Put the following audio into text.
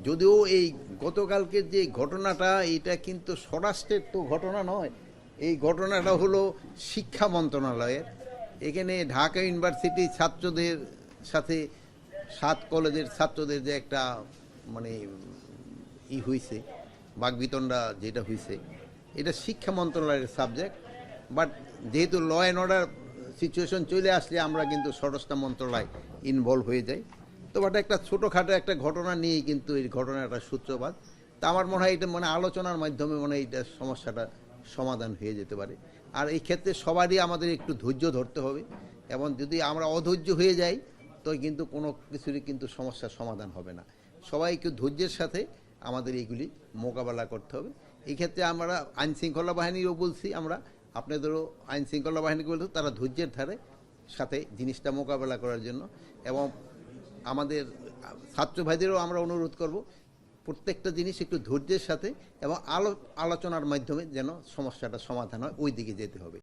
যদিও এই গতকালকের যে ঘটনাটা এটা কিন্তু স্বরাষ্ট্রের তো ঘটনা নয়, এই ঘটনাটা হলো শিক্ষা মন্ত্রণালয়ের। এখানে ঢাকা ইউনিভার্সিটি ছাত্রদের সাথে 7 কলেজের ছাত্রদের যে একটা মানে হয়েছে, বাকবিতণ্ডা যেটা হয়েছে, এটা শিক্ষা মন্ত্রণালয়ের সাবজেক্ট। বাট যেহেতু ল অ্যান্ড অর্ডার সিচুয়েশন চলে আসলে আমরা কিন্তু স্বরাষ্ট্র মন্ত্রণালয় ইনভলভ হয়ে যাই। তো বাট একটা ছোটোখাটো একটা ঘটনা নিয়েই কিন্তু এই ঘটনাটা সূত্রপাত। তা আমার মনে হয় এটা আলোচনার মাধ্যমে এটা সমস্যাটা সমাধান হয়ে যেতে পারে। আর এই ক্ষেত্রে সবারই আমাদের একটু ধৈর্য ধরতে হবে, এবং যদি আমরা অধৈর্য হয়ে যাই তো কিন্তু কোনো কিছুরই কিন্তু সমস্যার সমাধান হবে না। সবাই একটু ধৈর্যের সাথে আমাদের এইগুলি মোকাবেলা করতে হবে। এই ক্ষেত্রে আমরা আইনশৃঙ্খলা বাহিনীরও বলছি, আমরা আপনাদেরও আইনশৃঙ্খলা বাহিনীকে বলছি তারা ধৈর্যের ধারে সাথে জিনিসটা মোকাবেলা করার জন্য। এবং আমাদের ছাত্র ভাইদেরও আমরা অনুরোধ করব প্রত্যেকটা জিনিস একটু ধৈর্যের সাথে এবং আলোচনার মাধ্যমে যেন সমস্যাটা সমাধান হয়, ওই দিকে যেতে হবে।